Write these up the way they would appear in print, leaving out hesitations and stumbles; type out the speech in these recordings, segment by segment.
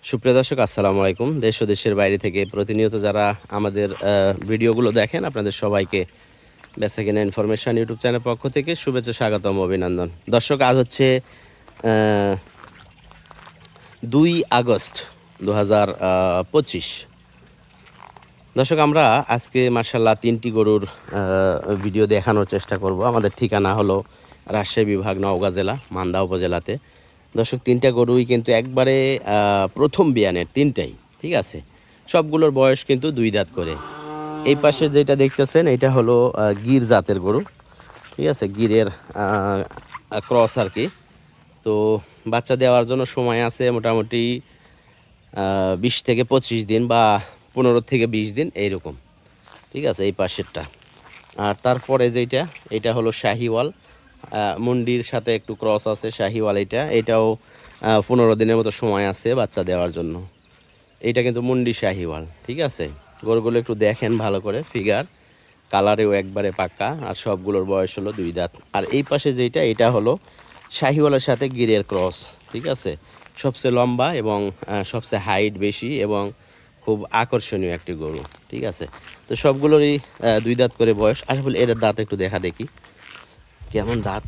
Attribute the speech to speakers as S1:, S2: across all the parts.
S1: সুপ্রিয় দর্শক আসসালামু আলাইকুম। দেশ ও দেশের বাইরে থেকে প্রতিনিয়ত যারা আমাদের ভিডিওগুলো দেখেন আপনাদের সবাইকে বেচাকেনা ইনফরমেশন ইউটিউব চ্যানেল পক্ষ থেকে শুভেচ্ছা, স্বাগতম, অভিনন্দন। দর্শক আজ হচ্ছে 2 আগস্ট 2025। দর্শক আমরা আজকে মার্শাল্লাহ 3টি গরুর ভিডিও দেখানোর চেষ্টা করব। আমাদের ঠিকানা হলো রাজশাহী বিভাগ, নওগাঁ জেলা, মান্দা উপজেলাতে। দর্শক 3টা গরুই কিন্তু একবারে প্রথম বিয়ানের, 3টাই, ঠিক আছে। সবগুলোর বয়স কিন্তু 2 দাঁত করে। এই পাশে যেটা দেখতেছেন এটা হলো গির জাতের গরু, ঠিক আছে, গিরের ক্রস আর কি। তো বাচ্চা দেওয়ার জন্য সময় আছে মোটামুটি 20 থেকে 25 দিন বা 15 থেকে 20 দিন এইরকম, ঠিক আছে, এই পাশেরটা। আর তারপরে যেটা, এটা হলো শাহিওয়াল, মুন্ডির সাথে একটু ক্রস আছে শাহিওয়াল। এটাও 15 দিনের মতো সময় আছে বাচ্চা দেওয়ার জন্য। এটা কিন্তু মুন্ডি শাহিওয়াল, ঠিক আছে। গরুগুলো একটু দেখেন ভালো করে, ফিগার কালারেও একবারে পাক্কা। আর সবগুলোর বয়স হলো 2 দাঁত। আর এই পাশে যেটা, এটা হলো শাহিওয়ালের সাথে গিরের ক্রস, ঠিক আছে। সবচেয়ে লম্বা এবং সবচেয়ে হাইট বেশি এবং খুব আকর্ষণীয় একটি গরু, ঠিক আছে। তো সবগুলোরই 2 দাঁত করে বয়স। আসলে এর দাঁত একটু দেখা দেখি কেমন দাঁত।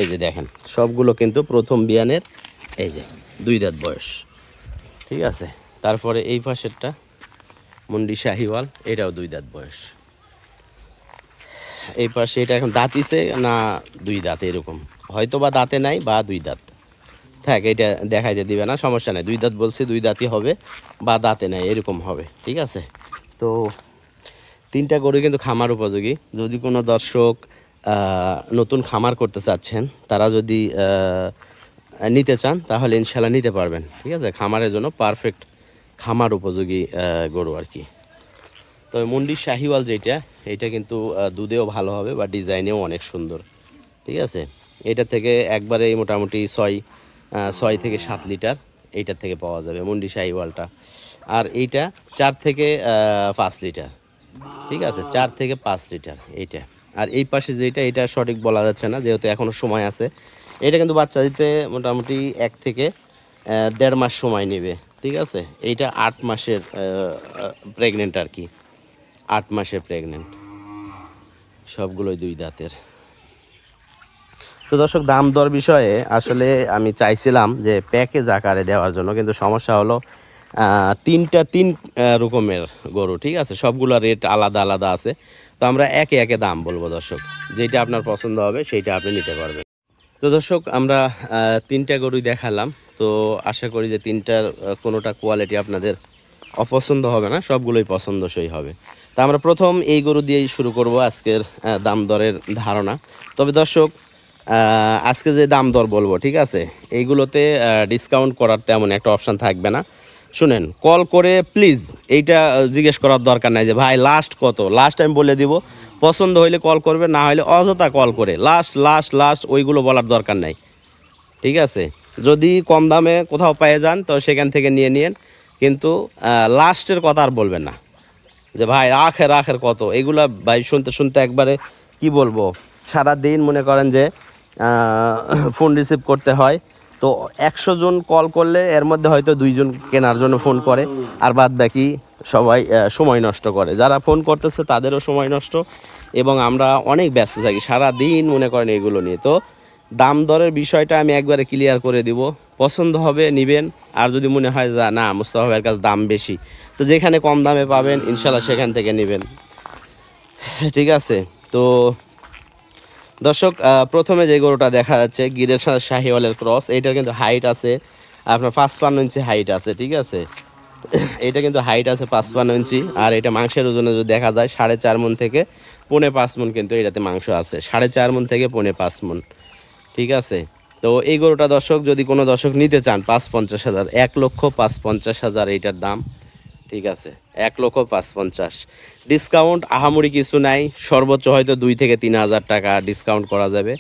S1: এই যে দেখেন, সবগুলো কিন্তু প্রথম বিয়ানের, এই যে 2 দাঁত বয়স, ঠিক আছে। তারপরে এই পাশেরটা মুন্ডি শাহিওয়াল, এটাও 2 দাঁত বয়স। এই পাশে এটা এখন দাঁতিছে না 2 দাঁত এরকম, হয়তো বা দাঁতে নাই বা 2 দাঁত থাক, এটা দেখাইতে দিবে না, সমস্যা নেই। 2 দাঁত বলছি, 2 দাঁতই হবে বা দাঁতে নাই এরকম হবে, ঠিক আছে। তো 3টা গরু কিন্তু খামার উপযোগী। যদি কোনো দর্শক নতুন খামার করতে চাচ্ছেন, তারা যদি নিতে চান তাহলে ইনশাল্লাহ নিতে পারবেন, ঠিক আছে। খামারের জন্য পারফেক্ট খামার উপযোগী গরু আর কি। তবে মুন্ডি শাহিওয়াল যেটা, এটা কিন্তু দুধেও ভালো হবে বা ডিজাইনেও অনেক সুন্দর, ঠিক আছে। এটা থেকে একবারে মোটামুটি 6 থেকে 7 লিটার এইটার থেকে পাওয়া যাবে মুন্ডি শাহিওয়ালটা। আর এইটা 4 থেকে 5 লিটার, ঠিক আছে, 4 থেকে 5 লিটার এইটা। আর এই পাশে যেটা, এটা সঠিক বলা যাচ্ছে না যেহেতু এখনও সময় আছে। এটা কিন্তু বাচ্চা দিতে মোটামুটি 1 থেকে 1.5 মাস সময় নেবে, ঠিক আছে। এইটা 8 মাসের প্রেগনেন্ট আর কি, 8 মাসের প্রেগনেন্ট, সবগুলোই 2 দাঁতের। তো দর্শক দাম দর বিষয়ে আসলে আমি চাইছিলাম যে প্যাকেজ আকারে দেওয়ার জন্য, কিন্তু সমস্যা হলো 3 রকমের গরু, ঠিক আছে, সবগুলো রেট আলাদা আলাদা আছে। তো আমরা একে একে দাম বলবো দর্শক, যেটা আপনার পছন্দ হবে সেইটা আপনি নিতে পারবেন। তো দর্শক আমরা 3টা গরুই দেখালাম। তো আশা করি যে 3টার কোনোটা কোয়ালিটি আপনাদের অপছন্দ হবে না, সবগুলোই পছন্দসই হবে। তা আমরা প্রথম এই গরু দিয়েই শুরু করব আজকের দাম দরের ধারণা। তবে দর্শক আজকে যে দাম দর বলবো, ঠিক আছে, এইগুলোতে ডিসকাউন্ট করার তেমন একটা অপশান থাকবে না। শুনেন, কল করে প্লিজ এইটা জিজ্ঞেস করার দরকার নাই যে ভাই লাস্ট কত, লাস্ট আমি বলে দিব। পছন্দ হইলে কল করবে, না হলে অযথা কল করে লাস্ট ওইগুলো বলার দরকার নাই, ঠিক আছে। যদি কম দামে কোথাও পেয়ে যান তো সেখান থেকে নিয়ে নিন, কিন্তু লাস্টের কথা আর বলবেন না যে ভাই আখের কত। এগুলা ভাই শুনতে শুনতে একবারে কি বলবো, সারা দিন মনে করেন যে ফোন রিসিভ করতে হয়। তো 100 জন কল করলে এর মধ্যে হয়তো 2 জন কেনার জন্য ফোন করে, আর বাদ বাকি সবাই সময় নষ্ট করে। যারা ফোন করতেছে তাদেরও সময় নষ্ট, এবং আমরা অনেক ব্যস্ত থাকি সারা দিন মনে করেন এগুলো নিয়ে। তো দাম দরের বিষয়টা আমি একবারে ক্লিয়ার করে দিব, পছন্দ হবে নেবেন। আর যদি মনে হয় যে না মুস্তাফা ভাইয়ের কাছে দাম বেশি, তো যেখানে কম দামে পাবেন ইনশাল্লাহ সেখান থেকে নেবেন, ঠিক আছে। তো দর্শক প্রথমে যে গরুটা দেখা যাচ্ছে গিরের সাথে শাহিওয়ালের ক্রস, এইটার কিন্তু হাইট আছে আপনার 55 ইঞ্চি হাইট আছে, ঠিক আছে। এটা কিন্তু হাইট আছে 55 ইঞ্চি। আর এটা মাংসের ওজনে যদি দেখা যায় 4.5 মণ থেকে 4.5 মণ কিন্তু এটাতে মাংস আছে, 4.5 মণ থেকে 4.5 মণ, ঠিক আছে। তো এই গরুটা দর্শক যদি কোনো দর্শক নিতে চান 550,000, 1,50,000 এইটার দাম, ঠিক আছে, 1,50,000। ডিসকাউন্ট আহামরি কিছু নাই, সর্বোচ্চ হয়তো 2 থেকে 3,000 টাকা ডিসকাউন্ট করা যাবে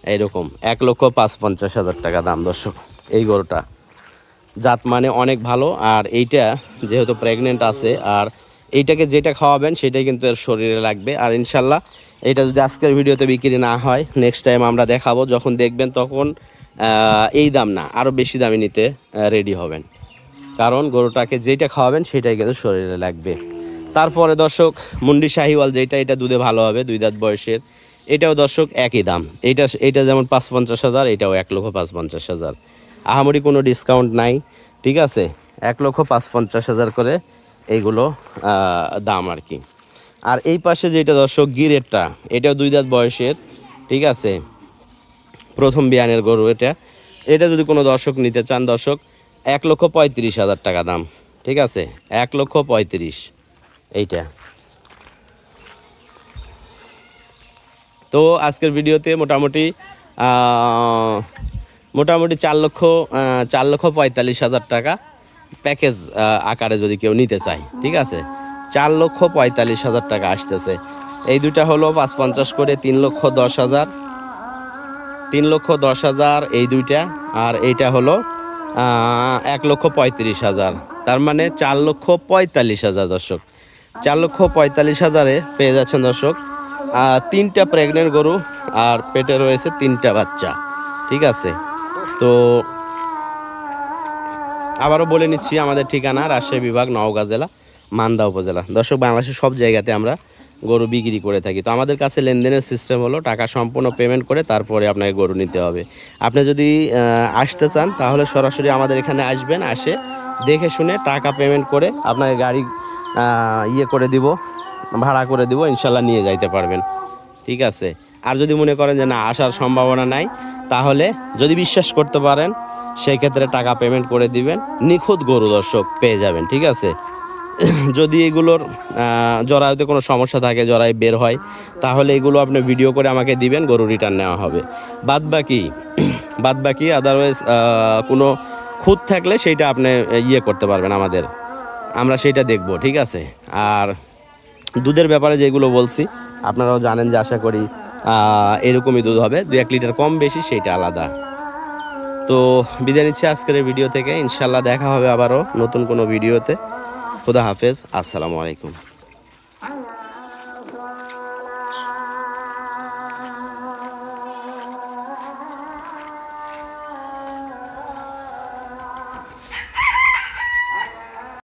S1: এইরকম। 1,55,000 টাকা দাম দর্শক এই গরুটা। জাত মানে অনেক ভালো। আর এইটা যেহেতু প্রেগনেন্ট আছে, আর এইটাকে যেটা খাওয়াবেন সেটাই কিন্তু এর শরীরে লাগবে। আর ইনশাল্লাহ এটা যদি আজকের ভিডিওতে বিক্রি না হয়, নেক্সট টাইম আমরা দেখাবো, যখন দেখবেন তখন এই দাম না, আরও বেশি দামে নিতে রেডি হবেন, কারণ গরুটাকে যেটা খাওয়াবেন সেটাই কিন্তু শরীরে লাগবে। তারপরে দর্শক মুন্ডি শাহিওয়াল যেটা, এটা দুধে ভালো হবে, 2 দাঁত বয়সের, এটাও দর্শক একই দাম। এইটা যেমন 550,000, এটাও 1,55,000। আহামরি কোনো ডিসকাউন্ট নাই, ঠিক আছে, 1,55,000 করে এইগুলো দাম আর কি। আর এই পাশে যেটা দর্শক গিরেটটা, এটাও 2 দাঁত বয়সের, ঠিক আছে, প্রথম বিয়ানের গরু এটা যদি কোনো দর্শক নিতে চান দর্শক, 1,35,000 টাকা দাম, ঠিক আছে, 1,35,000 এইটা। তো আজকের ভিডিওতে মোটামুটি 4,45,000 টাকা প্যাকেজ আকারে যদি কেউ নিতে চায়, ঠিক আছে, 4,45,000 টাকা আসতেছে। এই দুটা হলো 550 করে 3,10,000, 3,10,000 এই দুইটা, আর এইটা হলো 1,35,000, তার মানে 4,45,000 দর্শক। 4,45,000-এ পেয়ে যাচ্ছেন দর্শক 3টা প্রেগনেন্ট গরু, আর পেটে রয়েছে 3টা বাচ্চা, ঠিক আছে। তো আবারও বলে নিচ্ছি, আমাদের ঠিকানা রাজশাহী বিভাগ, নওগাঁ জেলা, মান্দা উপজেলা। দর্শক, বাংলাদেশের সব জায়গাতে আমরা গরু বিক্রি করে থাকি। তো আমাদের কাছে লেনদেনের সিস্টেম হলো টাকা সম্পূর্ণ পেমেন্ট করে তারপরে আপনাকে গরু নিতে হবে। আপনি যদি আসতে চান তাহলে সরাসরি আমাদের এখানে আসবেন, আসে দেখে শুনে টাকা পেমেন্ট করে আপনাকে গাড়ি করে দিব, ভাড়া করে দিব, ইনশাল্লাহ নিয়ে যাইতে পারবেন, ঠিক আছে। আর যদি মনে করেন যে না, আসার সম্ভাবনা নাই, তাহলে যদি বিশ্বাস করতে পারেন সেই ক্ষেত্রে টাকা পেমেন্ট করে দিবেন, নিখুঁত গরু দর্শক পেয়ে যাবেন, ঠিক আছে। যদি এগুলোর জরায়ুতে কোনো সমস্যা থাকে, জরায়ু বের হয়, তাহলে এগুলো আপনি ভিডিও করে আমাকে দিবেন, গরু রিটার্ন নেওয়া হবে। বাদবাকি আদারওয়াইজ কোনো খুঁত থাকলে সেইটা আপনি করতে পারবেন আমাদের, আমরা সেইটা দেখব, ঠিক আছে। আর দুধের ব্যাপারে যেগুলো বলছি আপনারাও জানেন যে, আশা করি এরকমই দুধ হবে, 2-1 লিটার কম বেশি সেইটা আলাদা। তো বিদায় নিচ্ছি আজকের এই ভিডিও থেকে, ইনশাল্লাহ দেখা হবে আবারও নতুন কোনো ভিডিওতে। খুদা হাফেজ, আসসালামু আলাইকুম।